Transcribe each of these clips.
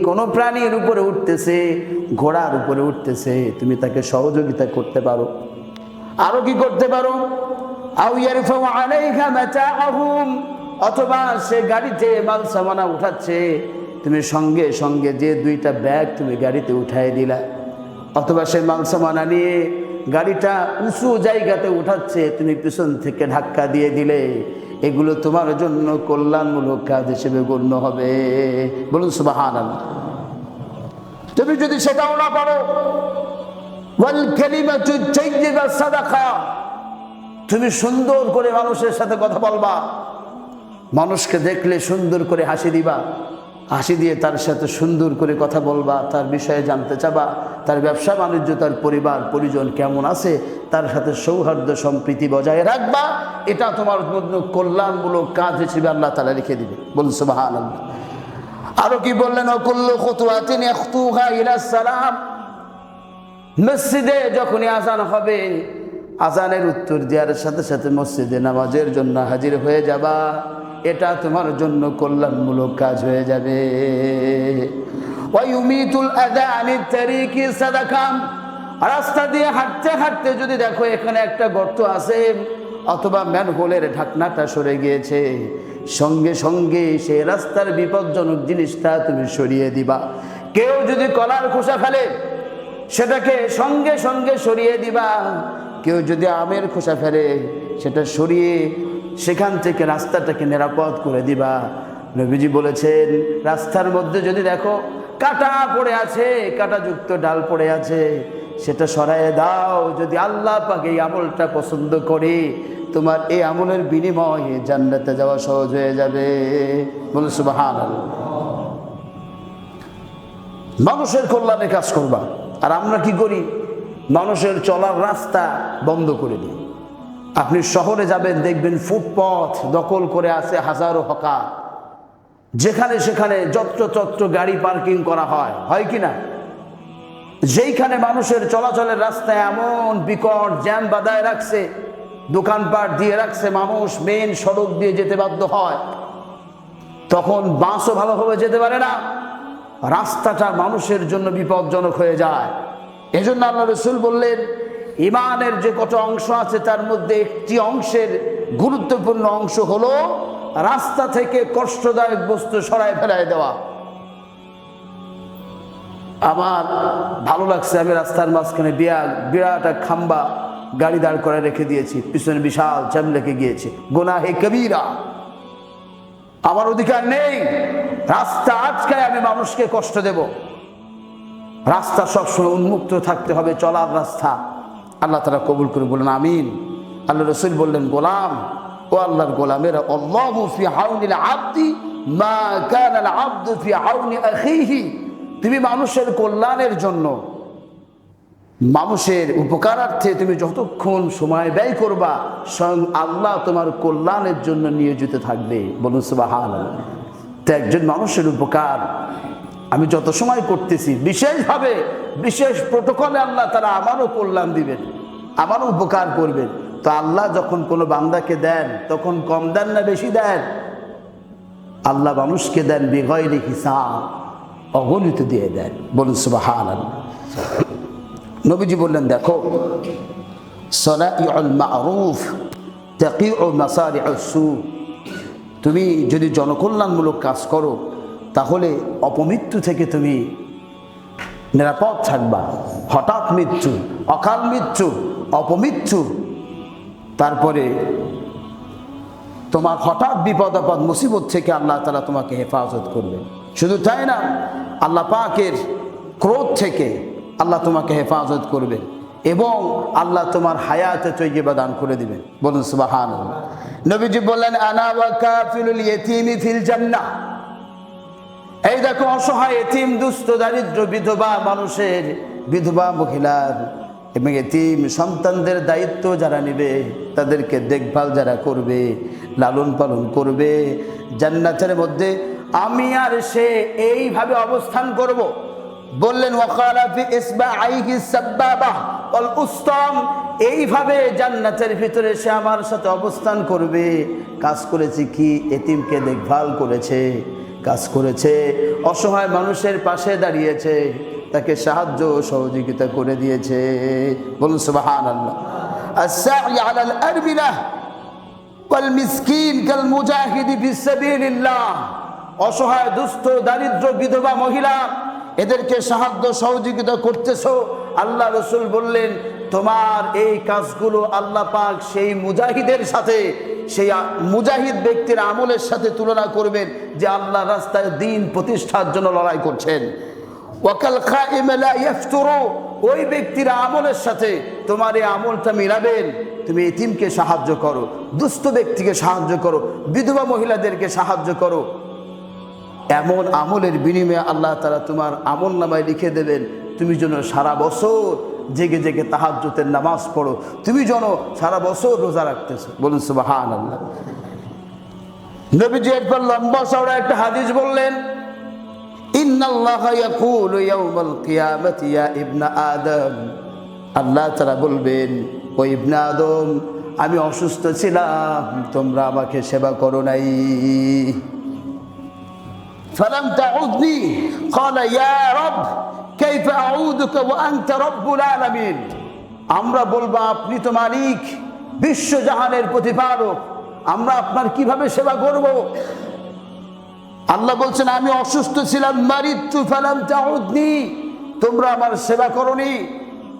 কোনো প্রাণীর উপরে উঠতেছে, ঘোড়ার উপরে উঠতেছে, তুমি তাকে সহযোগিতা করতে পারো। আরো কি করতে পারো? আও ইয়ারফাউ আলাইহা মাতাআহুম, অথবা সে গাড়িতে মাল সামানা উঠাচ্ছে, তুমি সঙ্গে সঙ্গে যে দুইটা ব্যাগ তুমি গাড়িতে উঠায় দিলা, অথবা সে মাল সামানা নিয়ে গাড়িটা উঁচু জায়গাতে উঠাচ্ছে, তুমি পিছন থেকে ধাক্কা দিয়ে দিলে, এগুলো তোমার জন্য কল্যাণমূলক কাজ হিসেবে গণ্য হবে। বলুন সুবহানাল্লাহ। তুমি যদি সেটাও না পারো, ওয়াল কালিমাতু তাইয়্যিবা সাদাকা, তুমি সুন্দর করে মানুষের সাথে কথা বলবা, মানুষকে দেখলে সুন্দর করে হাসি দিবা, হাসি দিয়ে তার সাথে সুন্দর করে কথা বলবা, তার বিষয়ে জানতে চাবা, তার ব্যবসা বাণিজ্য, তার পরিবার পরিজন কেমন আছে, তার সাথে সৌহার্দ্য সম্প্রীতি বজায় রাখবা। এটা তোমার জন্য কল্যাণমূলক কাজ হিসেবে আল্লাহ তাআলা লিখে দিবে। বলুন সুবহানাল্লাহ। আরো কি বললেন? কুল্লু খুতওয়াতিন ইয়াখতুহা ইলা সালাম, মসজিদে যখনই আযান হবে, আযানের উত্তর দেওয়ার সাথে সাথে মসজিদে নামাজের জন্য হাজির হয়ে যাবা, এটা তোমার জন্য কল্যাণমূলক কাজ হয়ে যাবে। ওয়া ইউমিতুল আযা আনিত তারিকি সাদাকা, রাস্তা দিয়ে হাঁটতে হাঁটতে যদি দেখো এখানে একটা গর্ত আছে, অথবা ম্যানহোলের ঢাকনাটা সরে গিয়েছে, সঙ্গে সঙ্গে সেই রাস্তার বিপজ্জনক জিনিসটা তুমি সরিয়ে দিবা। কেউ যদি কলার খোসা ফেলে, সেটাকে সঙ্গে সঙ্গে সরিয়ে দিবা। কেউ যদি আমের খোসা ফেলে, সেটা সরিয়ে সেখান থেকে রাস্তাটাকে নিরাপদ করে দিবা। নবীজি বলেছেন, রাস্তার মধ্যে যদি দেখো কাঁটা পড়ে আছে, কাঁটাযুক্ত ডাল পড়ে আছে, সেটা সরাইয়ে দাও। যদি আল্লাহ পাক এই আমলটা পছন্দ করে, তোমার এই আমলের বিনিময়ে জান্নাতে যাওয়া সহজ হয়ে যাবে। বলুন সুবহানাল্লাহ। মানুষের কল্যাণে কাজ করবা। আর আমরা কি করি? মানুষের চলার রাস্তা বন্ধ করে দিই। আপনি শহরে যাবেন, দেখবেন ফুটপথ দখল করে আছে হাজারো হকার, যেখানে সেখানে যত্রতত্র গাড়ি পার্কিং করা হয়, হয় কি না? যেইখানে মানুষের চলাচলের রাস্তায় এমন বিকট জ্যাম বাঁধায় রাখছে, দোকানপাট দিয়ে রাখছে, মানুষ মেন সড়ক দিয়ে যেতে বাধ্য হয়, তখন বাসও ভালোভাবে যেতে পারে না, রাস্তাটা মানুষের জন্য বিপজ্জনক হয়ে যায়। এজন্য আল্লাহ রাসূল বললেন, ইমানের যে কত অংশ আছে তার মধ্যে একটি অংশের গুরুত্বপূর্ণ অংশ হলো রাস্তা থেকে কষ্টদায়ক বস্তু সরায় ফেলায় দেওয়া। আমার ভালো লাগছে, আমি রাস্তার মাঝখানে বিরাট এক খাম্বা গাড়ি দাঁড় করে রেখে দিয়েছি, পিছনে বিশাল জ্যাম লেগে গিয়েছে। গুনাহে কবিরা, আমার অধিকার নেই রাস্তা আটকায় আমি মানুষকে কষ্ট দেব। রাস্তা সবসময় উন্মুক্ত থাকতে হবে, চলার রাস্তা। আল্লাহ তাআলা কবুল করে বলেন আমিন। আল্লাহ রাসূল বললেন, গোলাম ও আল্লাহর গোলামেরা, আল্লাহু ফি আউনিল আবদি মা কানা আল আবদু ফি আউনি আখিহি, তুমি মানুষের কল্যাণের জন্য, মানুষের উপকারার্থে তুমি যতক্ষণ সময় ব্যয় করবা, স্বয়ং আল্লাহ তোমার কল্যাণের জন্য নিয়োজিত থাকবে। বলুন সুবহানাল্লাহ। তো একজন মানুষের উপকার আমি যত সময় করতেছি, বিশেষভাবে বিশেষ প্রটোকলে আল্লাহ তাআলা আমারও কল্যাণ দিবেন, আমারও উপকার করবেন। তো আল্লাহ যখন কোনো বান্দাকে দেন, তখন কম দেন না বেশি দেন? আল্লাহ মানুষকে দেন বিগয়রি হিসাব, অগণিত দিয়ে দেন। বলুন সুবহানাল্লাহ। নবীজি বললেন, দেখো, সনাইউল মারুফ তাকিউ মাসারিউস সু, তুমি যদি জনকল্যাণমূলক কাজ করো, তাহলে অপমৃত্যু থেকে তুমি নিরাপদ থাকবা। হঠাৎ মৃত্যু, অকাল মৃত্যু, অপমৃত্যু, তারপরে তোমার হঠাৎ বিপদ আপদ মুসিবত থেকে আল্লাহ তাআলা তোমাকে হেফাজত করবেন। শুধু তাই না, আল্লাহ পাকের ক্রোধ থেকে আল্লাহ তোমাকে হেফাজত করবেন, এবং আল্লাহ তোমার হায়াতে তৈয়বা দান করে দিবেন। বলুন সুবহানাল্লাহ। নবীজি বললেন, আনা ওয়া কাফিলুল ইয়াতীমি ফিল জান্নাহ, এই দেখো অসহায় এতিম, দুস্থ দারিদ্র বিধবা মানুষের, বিধবা মহিলার এবং এতিম সন্তানদের দায়িত্ব যারা নেবে, তাদেরকে দেখভাল যারা করবে, লালন পালন করবে, জান্নাতের মধ্যে আমি আর সে এইভাবে অবস্থান করব। বললেন ওয়াকালা ফি ইসবাআইহি সাব্বাবা ওয়াল উসতাম, এইভাবে জান্নাতের ভিতরে সে আমার সাথে অবস্থান করবে। কাজ করেছে কি? এতিমকে দেখভাল করেছে। কাজ করেছে, অসহায় মানুষের পাশে দাঁড়িয়েছে, তাকে সাহায্য সহযোগিতা করে দিয়েছে। বলুন সুবহানাল্লাহ। আস-সা'i আলাল আরমিলাহ ওয়াল মিসকিন কাল মুজাহিদি ফিস সাবিলিল্লাহ। অসহায়, দুস্থ, দারিদ্র, বিধবা মহিলা, এদেরকে সাহায্য সহযোগিতা করতেছো। আল্লাহ রাসূল বললেন, তোমার এই কাজগুলো আল্লাহ পাক সেই মুজাহিদের সাথে, সেই মুজাহিদ ব্যক্তির আমলের সাথে তুলনা করবেন যে আল্লাহ রাস্তায় দ্বীন প্রতিষ্ঠার জন্য লড়াই করছেন। ওয়াকাল খাইম লা ইফতুরু, ওই ব্যক্তির আমলের সাথে তোমার এই আমলটা মিলাবেন। তুমি এতিমকে সাহায্য করো, দুস্থ ব্যক্তিকে সাহায্য করো, বিধবা মহিলাদেরকে সাহায্য করো। এমন আমলের বিনিময়ে আল্লাহ তাআলা তোমার আমল নামায় লিখে দেবেন, তুমি যেন সারা বছর জেগে জেগে তাহাজ্জুদের নামাজ পড়ো, তুমি যেন সারা বছর রোজা রাখতেছো। বলুন সুবহানাল্লাহ। নবীজি একবার লম্বা চওড়া একটা হাদিস বললেন, ইন্নাল্লাহা ইয়াকুলু ইয়াউমাল কিয়ামাতি ইয়া ইবনা আদম। আল্লাহ তাআলা বলবেন, ও ইবনে আদম, আমি অসুস্থ ছিলাম, তোমরা আমাকে সেবা করো নাই। ফালাম তাউদনি ক্বালা ইয়া রব কাইফা আউদুকা ওয়া আনতা রব্বুল আলামিন। আমরা বলবো, আপনি তো মালিক, বিশ্বজাহানের প্রতিপালক, আমরা আপনার কিভাবে সেবা করব? আল্লাহ বলছেন, আমি অসুস্থ ছিলাম, মারিদতু ফালাম তাউদনি, তোমরা আমার সেবা করনি।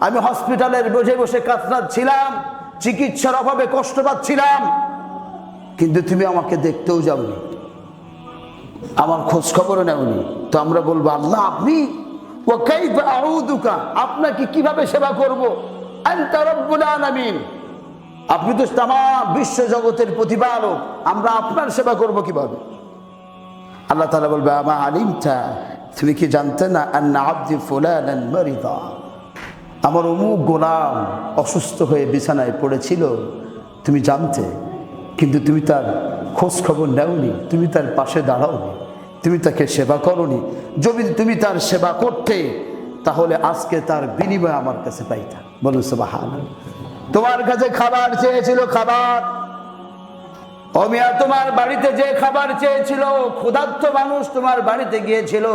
আমি হসপিটালের বসে বসে কাতরাচ্ছিলাম, চিকিৎসার অভাবে কষ্ট পাচ্ছিলাম, কিন্তু তুমি আমাকে দেখতেও যাওনি, আমার খোঁজ খবরও নেওনি। তো আমরা বলবো, আল্লাহ আপনি, ওয়া কাইফা আউদুকা, আপনাকে কিভাবে সেবা করব? আনতা রব্বুল আলামিন, আপনি তো তামাম বিশ্ব জগতের প্রতিপালক, আমরা আপনার সেবা করব কিভাবে? আল্লাহ তাআলা বলবে, আমা আলিমতা, তুমি কি জানতে না, আন্না আবদি ফুলানান মারিদা, আমার অমুক গোলাম অসুস্থ হয়ে বিছানায় পড়েছিল, তুমি জানতে, কিন্তু তুমি তার খোঁজ খবর নেওনি, তুমি তার পাশে দাঁড়াওনি, তুমি তাকে সেবা করনি। যদি তুমি তার সেবা করতে, তাহলে আজকে তার বিনিময় আমার কাছে পাইতা। বলুন সুবহানাল্লাহ। তোমার কাছে খাবার চেয়েছিল, খাবার, ও মিয়া, তোমার বাড়িতে যে খাবার চেয়েছিল, ক্ষুধার্ত মানুষ তোমার বাড়িতে গিয়েছিল,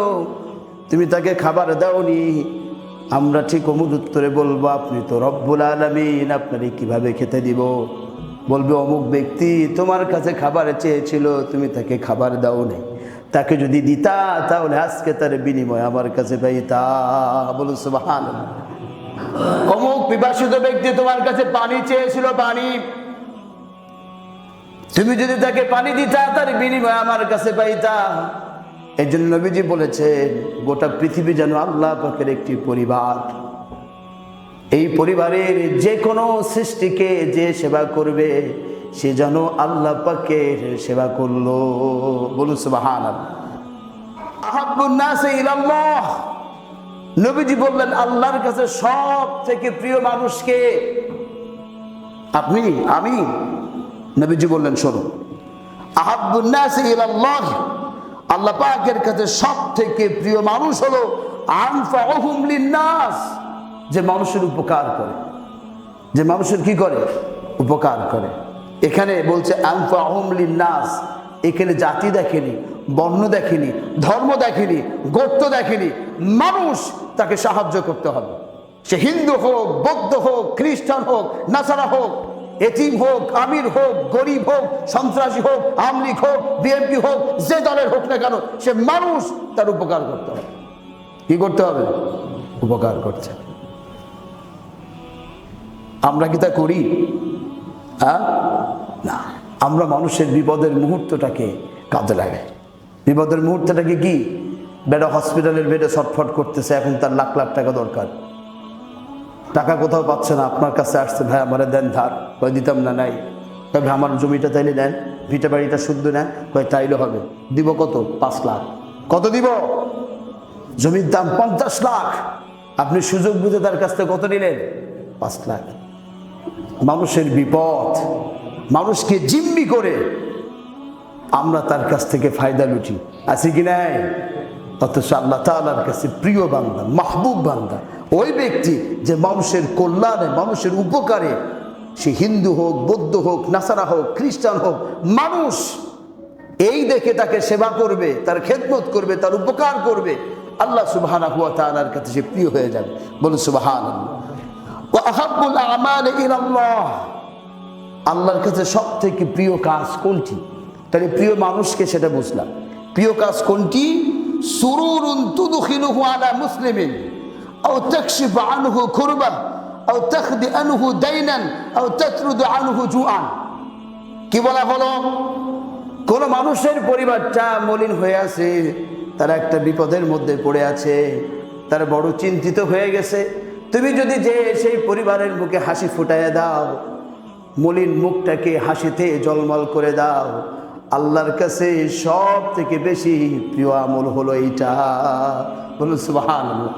তুমি তাকে খাবার দাওনি। আমরা ঠিক অমুক উত্তরে বলবো, আপনি তো রব্বুল আলামিন, আপনারই কিভাবে খেতে দিব? বলবে, অমুক ব্যক্তি তোমার কাছে খাবার চেয়েছিল, তুমি তাকে খাবার দাওনি, তাকে যদি দিতা তাহলে আজকে তার বিনিময় আমার কাছে পাইতা। বলুন সুবহানাল্লাহ। অমুক পিপাসিত ব্যক্তি তোমার কাছে পানি চেয়েছিল, পানি, তুমি যদি তাকে পানি দিতা তার বিনিময় আমার কাছে পাইতা। এই জন্য নবীজি বলেছেন, গোটা পৃথিবী যেন আল্লাহ পাকের একটি পরিবার, এই পরিবারের যে কোনো সৃষ্টিকে যে সেবা করবে, সে যেন আল্লাহ পাকের সেবা করলো। বলুন সুবহানাল্লাহ। আহাব্বুন নাসি ইলাল্লাহ, নবীজি বললেন, আল্লাহর কাছে সব থেকে প্রিয় মানুষকে আপনি, আমি। নবীজি বললেন, শোনো, আহাব্বুন নাসি ইলাল্লাহ, আল্লাহ পাকের কাছে সব থেকে প্রিয় মানুষ হলো আনফাউহুম লিন্নাস, যে মানুষের উপকার করে, যে মানুষের কি করে, উপকার করে। এখানে বলছে আনফাউহুম লিন্নাস, এখানে জাতি দেখেনি, বর্ণ দেখেনি, ধর্ম দেখেনি, গোত্র দেখেনি, মানুষ তাকে সাহায্য করতে হবে। সে হিন্দু হোক, বৌদ্ধ হোক, খ্রিস্টান হোক, নাসারা হোক, এতিম হোক, আমির হোক, গরিব হোক, সন্ত্রাসী হোক, আওয়ামী লীগ হোক, বিএনপি হোক, যে দলের হোক না কেন, সে মানুষ, তার উপকার করতে হবে। কি করতে হবে? উপকার করছে। আমরা কি তা করি? না, আমরা মানুষের বিপদের মুহূর্তটাকে কাজে লাগাই। বিপদের মুহূর্তটাকে কি, বেটা হসপিটালের বেডে ছটফট করতেছে, এখন তার লাখ লাখ টাকা দরকার, টাকা কোথাও পাচ্ছে না, আপনার কাছে আসছে, ভাই আমারে দেন ধার। কয় দিতাম না, নাই। কয় ভাই আমার জমিটা তাইলে দেন, ভিটা বাড়িটা শুদ্ধ নেন। কয় তাইলে হবে। দিব কত? 5 লাখ। কত দিব? জমির দাম 50 লাখ। আপনি সুযোগ বুঝে তার কাছ থেকে কত নিলেন? 5 লাখ। মানুষের বিপদ, মানুষকে জিম্মি করে আমরা তার কাছ থেকে ফায়দা লুটি, আছে কি নাই? অথচ আল্লাহ তাআলার কাছে প্রিয় বান্দা, মাহবুব বান্দা ওই ব্যক্তি যে মানুষের কল্যাণে, মানুষের উপকারে, সে হিন্দু হোক, বৌদ্ধ হোক, নাসারা হোক, খ্রিস্টান হোক, মানুষ এই দেখে তাকে সেবা করবে, তার খেদমত করবে, তার উপকার করবে, আল্লাহ সুবহানাহু ওয়া তাআলার কাছে সে প্রিয় হয়ে যাবে। বলুন সুবহানাল্লাহ। ওয়া আহাব্বুল আমালি ইলাল্লাহ, আল্লাহর কাছে সব থেকে প্রিয় কাজ কোনটি? তাহলে প্রিয় মানুষকে সেটা বুঝলাম। প্রিয় কাজ কোনটি? সুরুরুন তুদখিলুহু আলা মুসলিমিন আও তাকশিফু আনহু কুরবান আও তাখদি আনহু দাইনান আও তাতরুদু আনহু জুআন। কি বলা হলো? কোন মানুষের পরিবারটা মলিন হয়ে আছে, তারা একটা বিপদের মধ্যে পড়ে আছে, তারা বড় চিন্তিত হয়ে গেছে। তুমি যদি যে সেই পরিবারের মুখে হাসি ফুটাইয়া দাও, মলিন মুখটাকে হাসিতে জলমল করে দাও, আল্লাহর কাছে সব থেকে বেশি প্রিয় আমল হলো এইটা। বলুন সুবহানাল্লাহ।